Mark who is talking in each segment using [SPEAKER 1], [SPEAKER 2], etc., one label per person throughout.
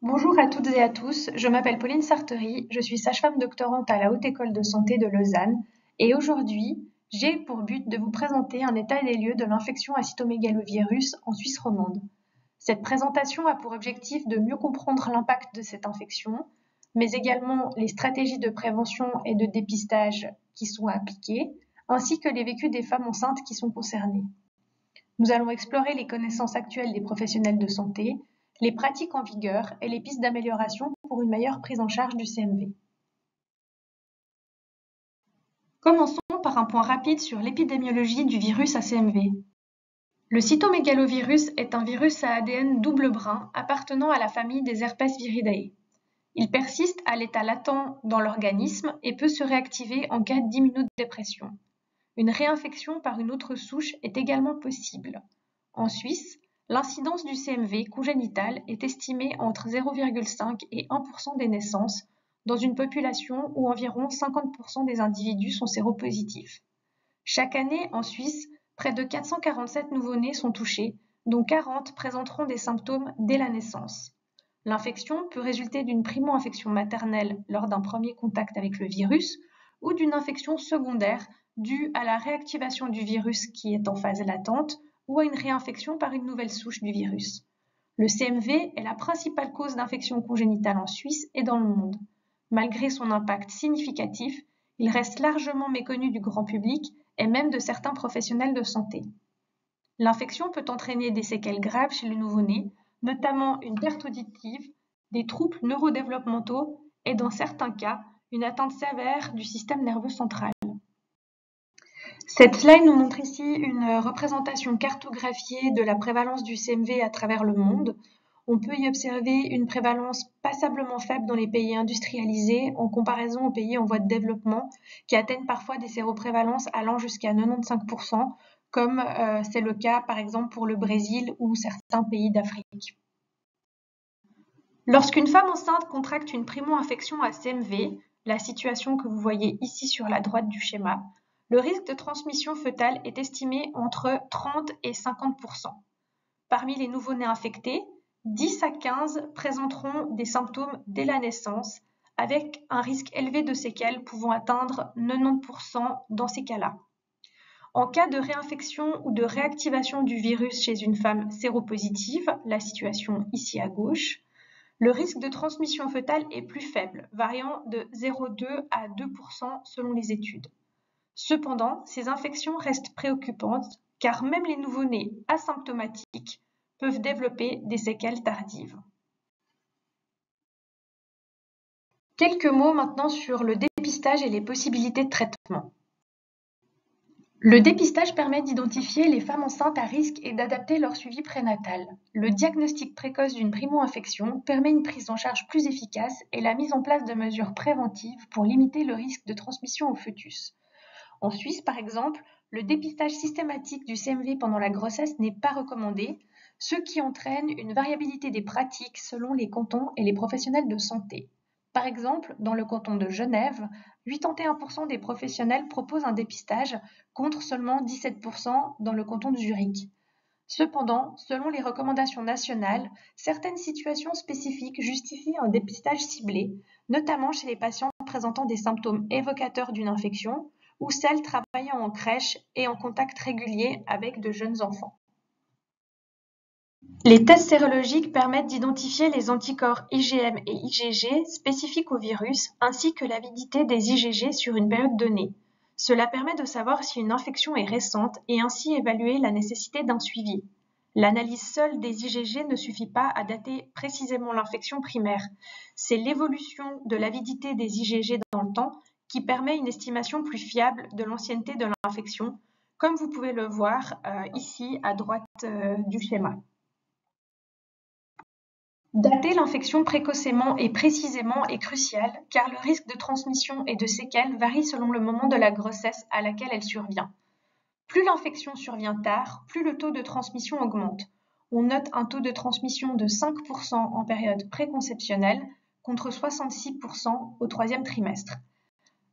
[SPEAKER 1] Bonjour à toutes et à tous, je m'appelle Pauline Sartery, je suis sage-femme doctorante à la Haute École de Santé de Lausanne et aujourd'hui, j'ai pour but de vous présenter un état des lieux de l'infection à cytomégalovirus en Suisse romande. Cette présentation a pour objectif de mieux comprendre l'impact de cette infection, mais également les stratégies de prévention et de dépistage qui sont appliquées, ainsi que les vécus des femmes enceintes qui sont concernées. Nous allons explorer les connaissances actuelles des professionnels de santé, les pratiques en vigueur et les pistes d'amélioration pour une meilleure prise en charge du CMV. Commençons par un point rapide sur l'épidémiologie du virus à CMV. Le cytomégalovirus est un virus à ADN double brun appartenant à la famille des Herpes viridae. Il persiste à l'état latent dans l'organisme et peut se réactiver en cas d'immunodépression. Une réinfection par une autre souche est également possible. En Suisse, l'incidence du CMV congénital est estimée entre 0,5 et 1% des naissances dans une population où environ 50% des individus sont séropositifs. Chaque année, en Suisse, près de 447 nouveau-nés sont touchés, dont 40 présenteront des symptômes dès la naissance. L'infection peut résulter d'une primo-infection maternelle lors d'un premier contact avec le virus ou d'une infection secondaire due à la réactivation du virus qui est en phase latente ou à une réinfection par une nouvelle souche du virus. Le CMV est la principale cause d'infection congénitale en Suisse et dans le monde. Malgré son impact significatif, il reste largement méconnu du grand public et même de certains professionnels de santé. L'infection peut entraîner des séquelles graves chez le nouveau-né, notamment une perte auditive, des troubles neurodéveloppementaux et dans certains cas, une atteinte sévère du système nerveux central. Cette slide nous montre ici une représentation cartographiée de la prévalence du CMV à travers le monde. On peut y observer une prévalence passablement faible dans les pays industrialisés en comparaison aux pays en voie de développement qui atteignent parfois des séroprévalences allant jusqu'à 95%, comme c'est le cas par exemple pour le Brésil ou certains pays d'Afrique. Lorsqu'une femme enceinte contracte une primo-infection à CMV, la situation que vous voyez ici sur la droite du schéma, le risque de transmission fœtale est estimé entre 30 et 50%. Parmi les nouveau-nés infectés, 10 à 15 présenteront des symptômes dès la naissance, avec un risque élevé de séquelles pouvant atteindre 90% dans ces cas-là. En cas de réinfection ou de réactivation du virus chez une femme séropositive, la situation ici à gauche, le risque de transmission fœtale est plus faible, variant de 0,2 à 2% selon les études. Cependant, ces infections restent préoccupantes car même les nouveau-nés asymptomatiques peuvent développer des séquelles tardives. Quelques mots maintenant sur le dépistage et les possibilités de traitement. Le dépistage permet d'identifier les femmes enceintes à risque et d'adapter leur suivi prénatal. Le diagnostic précoce d'une primo-infection permet une prise en charge plus efficace et la mise en place de mesures préventives pour limiter le risque de transmission au fœtus. En Suisse, par exemple, le dépistage systématique du CMV pendant la grossesse n'est pas recommandé, ce qui entraîne une variabilité des pratiques selon les cantons et les professionnels de santé. Par exemple, dans le canton de Genève, 81% des professionnels proposent un dépistage contre seulement 17% dans le canton de Zurich. Cependant, selon les recommandations nationales, certaines situations spécifiques justifient un dépistage ciblé, notamment chez les patients présentant des symptômes évocateurs d'une infection ou celles travaillant en crèche et en contact régulier avec de jeunes enfants. Les tests sérologiques permettent d'identifier les anticorps IgM et IgG spécifiques au virus, ainsi que l'avidité des IgG sur une période donnée. Cela permet de savoir si une infection est récente et ainsi évaluer la nécessité d'un suivi. L'analyse seule des IgG ne suffit pas à dater précisément l'infection primaire. C'est l'évolution de l'avidité des IgG dans le temps qui permet une estimation plus fiable de l'ancienneté de l'infection, comme vous pouvez le voir ici à droite du schéma. Dater l'infection précocement et précisément est crucial car le risque de transmission et de séquelles varie selon le moment de la grossesse à laquelle elle survient. Plus l'infection survient tard, plus le taux de transmission augmente. On note un taux de transmission de 5% en période préconceptionnelle contre 66% au troisième trimestre.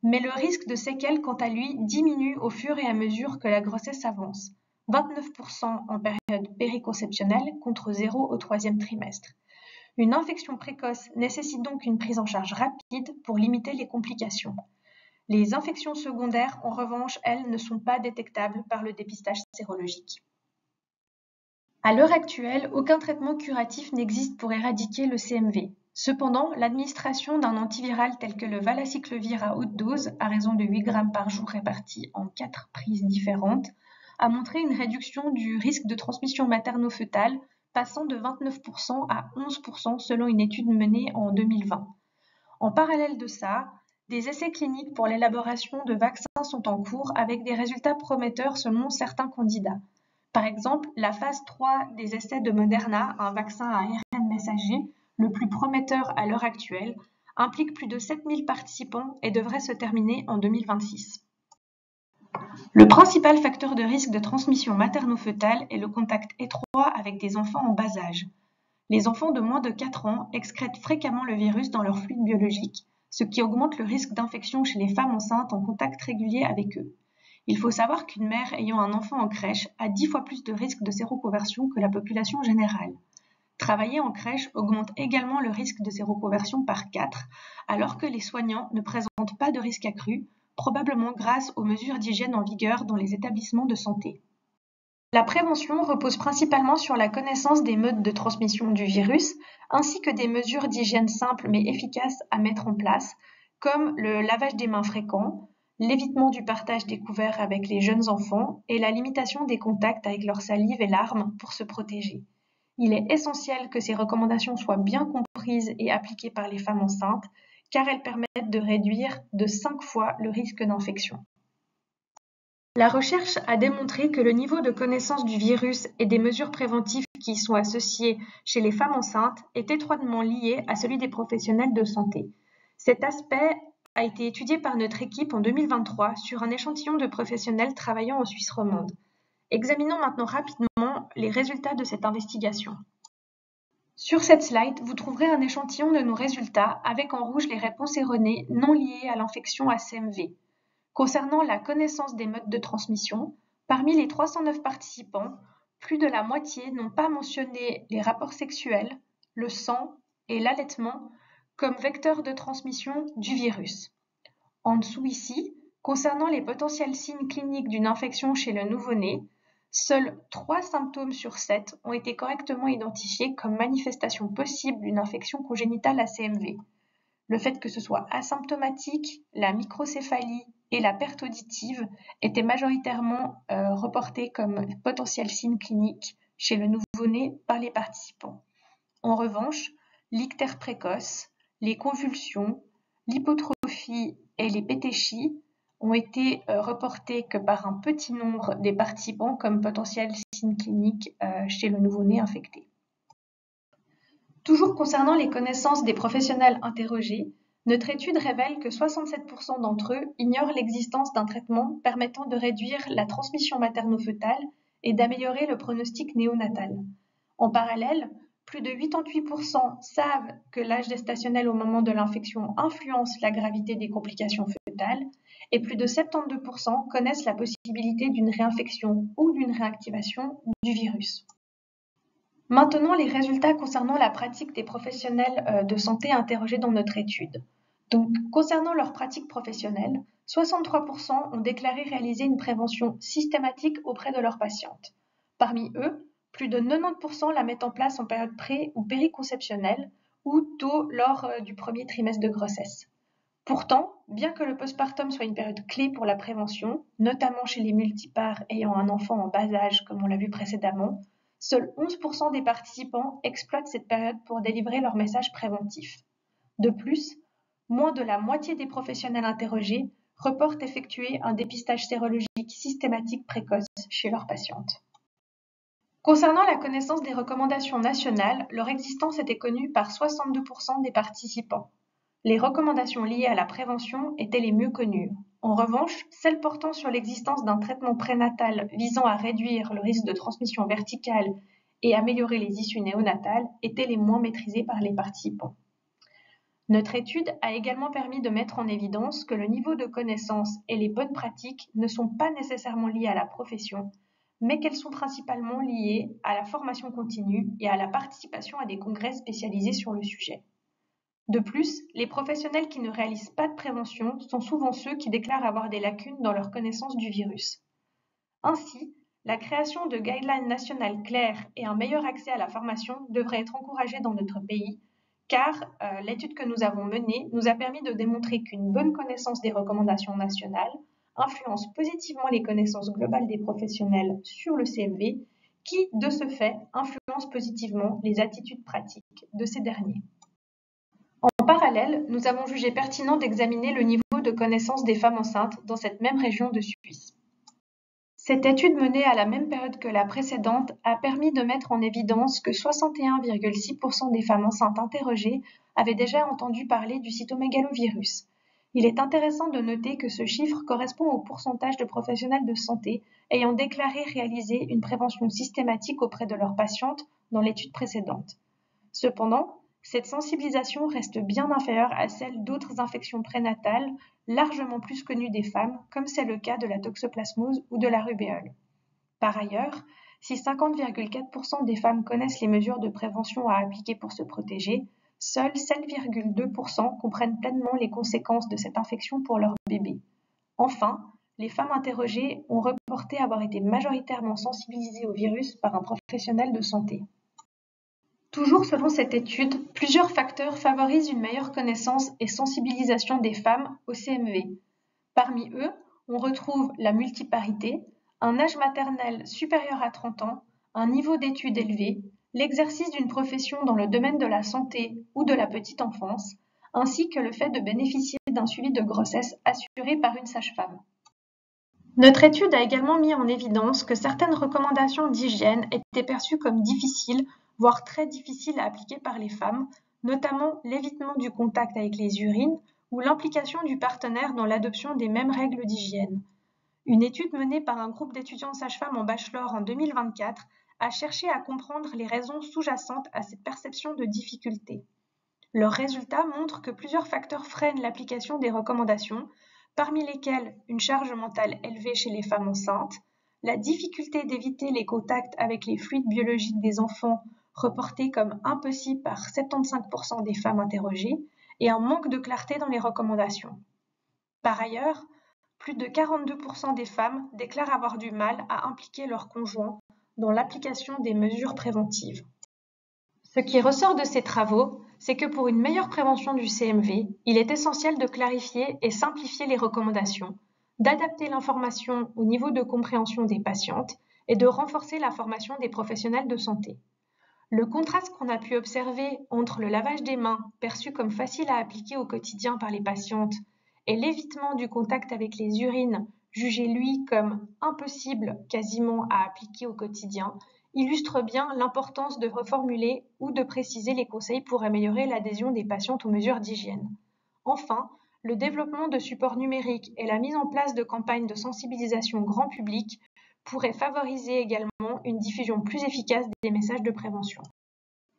[SPEAKER 1] Mais le risque de séquelles, quant à lui, diminue au fur et à mesure que la grossesse avance. 29% en période périconceptionnelle contre 0 au troisième trimestre. Une infection précoce nécessite donc une prise en charge rapide pour limiter les complications. Les infections secondaires, en revanche, elles ne sont pas détectables par le dépistage sérologique. À l'heure actuelle, aucun traitement curatif n'existe pour éradiquer le CMV. Cependant, l'administration d'un antiviral tel que le valacyclovir à haute dose, à raison de 8 grammes par jour répartis en 4 prises différentes, a montré une réduction du risque de transmission materno-fœtale passant de 29% à 11% selon une étude menée en 2020. En parallèle de ça, des essais cliniques pour l'élaboration de vaccins sont en cours avec des résultats prometteurs selon certains candidats. Par exemple, la phase 3 des essais de Moderna, un vaccin à ARN messager, le plus prometteur à l'heure actuelle, implique plus de 7000 participants et devrait se terminer en 2026. Le principal facteur de risque de transmission materno-fœtale est le contact étroit avec des enfants en bas âge. Les enfants de moins de 4 ans excrètent fréquemment le virus dans leur fluide biologique, ce qui augmente le risque d'infection chez les femmes enceintes en contact régulier avec eux. Il faut savoir qu'une mère ayant un enfant en crèche a 10 fois plus de risque de séroconversion que la population générale. Travailler en crèche augmente également le risque de séroconversion par 4, alors que les soignants ne présentent pas de risque accru, probablement grâce aux mesures d'hygiène en vigueur dans les établissements de santé. La prévention repose principalement sur la connaissance des modes de transmission du virus, ainsi que des mesures d'hygiène simples mais efficaces à mettre en place, comme le lavage des mains fréquent, l'évitement du partage des couverts avec les jeunes enfants et la limitation des contacts avec leur salive et larmes pour se protéger. Il est essentiel que ces recommandations soient bien comprises et appliquées par les femmes enceintes, car elles permettent de réduire de 5 fois le risque d'infection. La recherche a démontré que le niveau de connaissance du virus et des mesures préventives qui y sont associées chez les femmes enceintes est étroitement lié à celui des professionnels de santé. Cet aspect a été étudié par notre équipe en 2023 sur un échantillon de professionnels travaillant en Suisse romande. Examinons maintenant rapidement les résultats de cette investigation. Sur cette slide, vous trouverez un échantillon de nos résultats avec en rouge les réponses erronées non liées à l'infection à CMV. Concernant la connaissance des modes de transmission, parmi les 309 participants, plus de la moitié n'ont pas mentionné les rapports sexuels, le sang et l'allaitement comme vecteurs de transmission du virus. En dessous ici, concernant les potentiels signes cliniques d'une infection chez le nouveau-né, seuls 3 symptômes sur 7 ont été correctement identifiés comme manifestation possible d'une infection congénitale à CMV. Le fait que ce soit asymptomatique, la microcéphalie et la perte auditive étaient majoritairement reportés comme potentiels signes cliniques chez le nouveau-né par les participants. En revanche, l'ictère précoce, les convulsions, l'hypotrophie et les pétéchies ont été reportés que par un petit nombre des participants comme potentiels signes cliniques chez le nouveau-né infecté. Toujours concernant les connaissances des professionnels interrogés, notre étude révèle que 67% d'entre eux ignorent l'existence d'un traitement permettant de réduire la transmission materno-fœtale et d'améliorer le pronostic néonatal. En parallèle, plus de 88% savent que l'âge gestationnel au moment de l'infection influence la gravité des complications fœtales et plus de 72% connaissent la possibilité d'une réinfection ou d'une réactivation du virus. Maintenant, les résultats concernant la pratique des professionnels de santé interrogés dans notre étude. Donc, concernant leur pratique professionnelle, 63% ont déclaré réaliser une prévention systématique auprès de leurs patientes. Parmi eux, plus de 90% la mettent en place en période pré- ou périconceptionnelle ou tôt lors du premier trimestre de grossesse. Pourtant, bien que le postpartum soit une période clé pour la prévention, notamment chez les multipares ayant un enfant en bas âge comme on l'a vu précédemment, seuls 11% des participants exploitent cette période pour délivrer leur message préventif. De plus, moins de la moitié des professionnels interrogés reportent effectuer un dépistage sérologique systématique précoce chez leurs patientes. Concernant la connaissance des recommandations nationales, leur existence était connue par 62% des participants. Les recommandations liées à la prévention étaient les mieux connues. En revanche, celles portant sur l'existence d'un traitement prénatal visant à réduire le risque de transmission verticale et améliorer les issues néonatales étaient les moins maîtrisées par les participants. Notre étude a également permis de mettre en évidence que le niveau de connaissance et les bonnes pratiques ne sont pas nécessairement liés à la profession, mais qu'elles sont principalement liées à la formation continue et à la participation à des congrès spécialisés sur le sujet. De plus, les professionnels qui ne réalisent pas de prévention sont souvent ceux qui déclarent avoir des lacunes dans leur connaissance du virus. Ainsi, la création de guidelines nationales claires et un meilleur accès à la formation devrait être encouragée dans notre pays, car l'étude que nous avons menée nous a permis de démontrer qu'une bonne connaissance des recommandations nationales influence positivement les connaissances globales des professionnels sur le CMV, qui, de ce fait, influence positivement les attitudes pratiques de ces derniers. En parallèle, nous avons jugé pertinent d'examiner le niveau de connaissance des femmes enceintes dans cette même région de Suisse. Cette étude menée à la même période que la précédente a permis de mettre en évidence que 61,6% des femmes enceintes interrogées avaient déjà entendu parler du cytomégalovirus. Il est intéressant de noter que ce chiffre correspond au pourcentage de professionnels de santé ayant déclaré réaliser une prévention systématique auprès de leurs patientes dans l'étude précédente. Cependant, cette sensibilisation reste bien inférieure à celle d'autres infections prénatales largement plus connues des femmes, comme c'est le cas de la toxoplasmose ou de la rubéole. Par ailleurs, si 50,4% des femmes connaissent les mesures de prévention à appliquer pour se protéger, seuls 7,2% comprennent pleinement les conséquences de cette infection pour leur bébé. Enfin, les femmes interrogées ont reporté avoir été majoritairement sensibilisées au virus par un professionnel de santé. Toujours selon cette étude, plusieurs facteurs favorisent une meilleure connaissance et sensibilisation des femmes au CMV. Parmi eux, on retrouve la multiparité, un âge maternel supérieur à 30 ans, un niveau d'études élevé, l'exercice d'une profession dans le domaine de la santé ou de la petite enfance, ainsi que le fait de bénéficier d'un suivi de grossesse assuré par une sage-femme. Notre étude a également mis en évidence que certaines recommandations d'hygiène étaient perçues comme difficiles, voire très difficiles à appliquer par les femmes, notamment l'évitement du contact avec les urines ou l'implication du partenaire dans l'adoption des mêmes règles d'hygiène. Une étude menée par un groupe d'étudiants sages-femmes en bachelor en 2024 a cherché à comprendre les raisons sous-jacentes à cette perception de difficulté. Leurs résultats montrent que plusieurs facteurs freinent l'application des recommandations, parmi lesquels une charge mentale élevée chez les femmes enceintes, la difficulté d'éviter les contacts avec les fluides biologiques des enfants reportés comme impossible par 75% des femmes interrogées, et un manque de clarté dans les recommandations. Par ailleurs, plus de 42% des femmes déclarent avoir du mal à impliquer leur conjoint dans l'application des mesures préventives. Ce qui ressort de ces travaux, c'est que pour une meilleure prévention du CMV, il est essentiel de clarifier et simplifier les recommandations, d'adapter l'information au niveau de compréhension des patientes et de renforcer la formation des professionnels de santé. Le contraste qu'on a pu observer entre le lavage des mains, perçu comme facile à appliquer au quotidien par les patientes, et l'évitement du contact avec les urines, jugé lui comme impossible quasiment à appliquer au quotidien, illustre bien l'importance de reformuler ou de préciser les conseils pour améliorer l'adhésion des patientes aux mesures d'hygiène. Enfin, le développement de supports numériques et la mise en place de campagnes de sensibilisation grand public pourraient favoriser également une diffusion plus efficace des messages de prévention.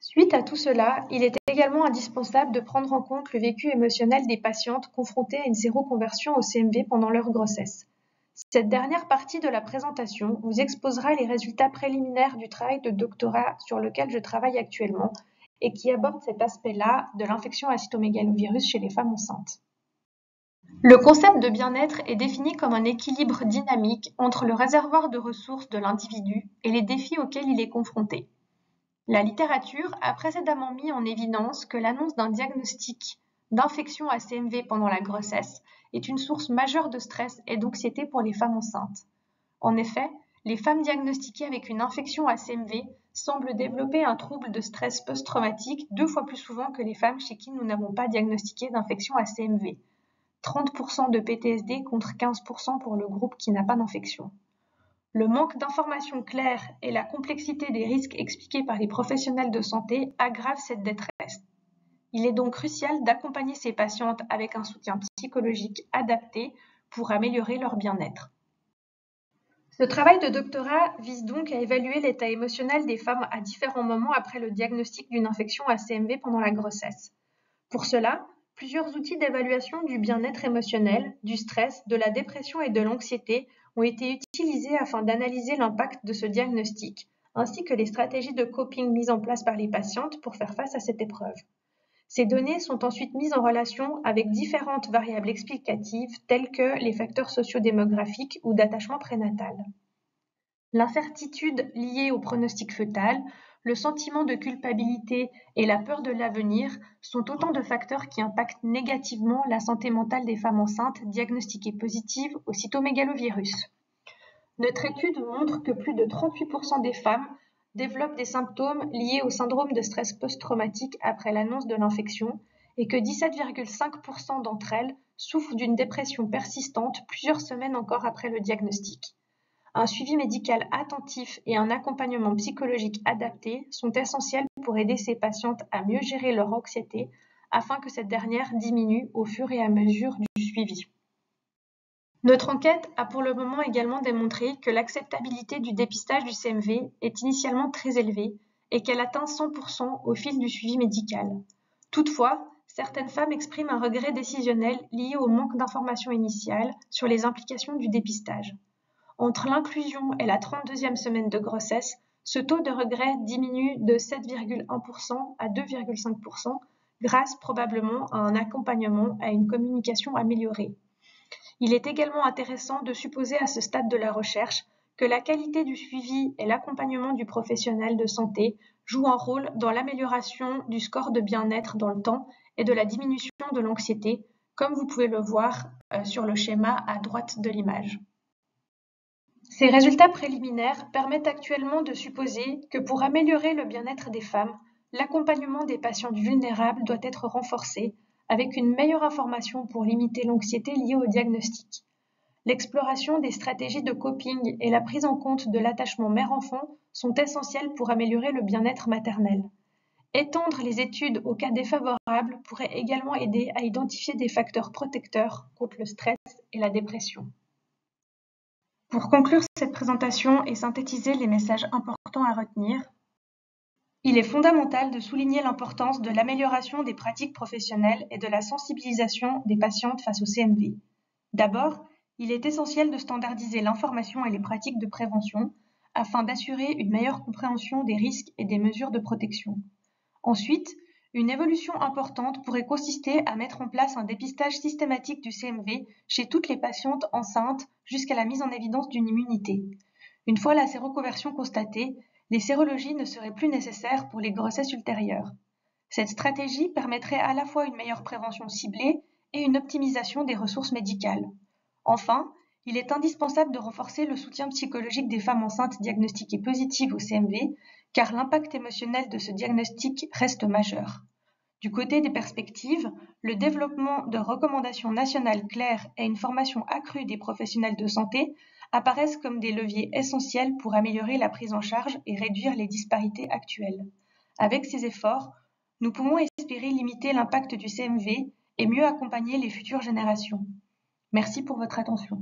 [SPEAKER 1] Suite à tout cela, il est également indispensable de prendre en compte le vécu émotionnel des patientes confrontées à une séroconversion au CMV pendant leur grossesse. Cette dernière partie de la présentation vous exposera les résultats préliminaires du travail de doctorat sur lequel je travaille actuellement et qui aborde cet aspect-là de l'infection à cytomégalovirus chez les femmes enceintes. Le concept de bien-être est défini comme un équilibre dynamique entre le réservoir de ressources de l'individu et les défis auxquels il est confronté. La littérature a précédemment mis en évidence que l'annonce d'un diagnostic d'infection à CMV pendant la grossesse est une source majeure de stress et d'anxiété pour les femmes enceintes. En effet, les femmes diagnostiquées avec une infection à CMV semblent développer un trouble de stress post-traumatique 2 fois plus souvent que les femmes chez qui nous n'avons pas diagnostiqué d'infection à CMV. 30% de PTSD contre 15% pour le groupe qui n'a pas d'infection. Le manque d'informations claires et la complexité des risques expliqués par les professionnels de santé aggravent cette détresse. Il est donc crucial d'accompagner ces patientes avec un soutien psychologique adapté pour améliorer leur bien-être. Ce travail de doctorat vise donc à évaluer l'état émotionnel des femmes à différents moments après le diagnostic d'une infection à CMV pendant la grossesse. Pour cela, plusieurs outils d'évaluation du bien-être émotionnel, du stress, de la dépression et de l'anxiété ont été utilisées afin d'analyser l'impact de ce diagnostic, ainsi que les stratégies de coping mises en place par les patientes pour faire face à cette épreuve. Ces données sont ensuite mises en relation avec différentes variables explicatives telles que les facteurs sociodémographiques ou d'attachement prénatal. L'incertitude liée au pronostic fœtal, le sentiment de culpabilité et la peur de l'avenir sont autant de facteurs qui impactent négativement la santé mentale des femmes enceintes diagnostiquées positives au cytomégalovirus. Notre étude montre que plus de 38% des femmes développent des symptômes liés au syndrome de stress post-traumatique après l'annonce de l'infection et que 17,5% d'entre elles souffrent d'une dépression persistante plusieurs semaines encore après le diagnostic. Un suivi médical attentif et un accompagnement psychologique adapté sont essentiels pour aider ces patientes à mieux gérer leur anxiété afin que cette dernière diminue au fur et à mesure du suivi. Notre enquête a pour le moment également démontré que l'acceptabilité du dépistage du CMV est initialement très élevée et qu'elle atteint 100% au fil du suivi médical. Toutefois, certaines femmes expriment un regret décisionnel lié au manque d'informations initiales sur les implications du dépistage. Entre l'inclusion et la 32e semaine de grossesse, ce taux de regret diminue de 7,1% à 2,5% grâce probablement à un accompagnement à une communication améliorée. Il est également intéressant de supposer à ce stade de la recherche que la qualité du suivi et l'accompagnement du professionnel de santé jouent un rôle dans l'amélioration du score de bien-être dans le temps et de la diminution de l'anxiété, comme vous pouvez le voir sur le schéma à droite de l'image. Ces résultats préliminaires permettent actuellement de supposer que pour améliorer le bien-être des femmes, l'accompagnement des patientes vulnérables doit être renforcé avec une meilleure information pour limiter l'anxiété liée au diagnostic. L'exploration des stratégies de coping et la prise en compte de l'attachement mère-enfant sont essentielles pour améliorer le bien-être maternel. Étendre les études aux cas défavorables pourrait également aider à identifier des facteurs protecteurs contre le stress et la dépression. Pour conclure cette présentation et synthétiser les messages importants à retenir, il est fondamental de souligner l'importance de l'amélioration des pratiques professionnelles et de la sensibilisation des patientes face au CMV. D'abord, il est essentiel de standardiser l'information et les pratiques de prévention afin d'assurer une meilleure compréhension des risques et des mesures de protection. Ensuite, une évolution importante pourrait consister à mettre en place un dépistage systématique du CMV chez toutes les patientes enceintes jusqu'à la mise en évidence d'une immunité. Une fois la séroconversion constatée, les sérologies ne seraient plus nécessaires pour les grossesses ultérieures. Cette stratégie permettrait à la fois une meilleure prévention ciblée et une optimisation des ressources médicales. Enfin, il est indispensable de renforcer le soutien psychologique des femmes enceintes diagnostiquées positives au CMV, car l'impact émotionnel de ce diagnostic reste majeur. Du côté des perspectives, le développement de recommandations nationales claires et une formation accrue des professionnels de santé apparaissent comme des leviers essentiels pour améliorer la prise en charge et réduire les disparités actuelles. Avec ces efforts, nous pouvons espérer limiter l'impact du CMV et mieux accompagner les futures générations. Merci pour votre attention.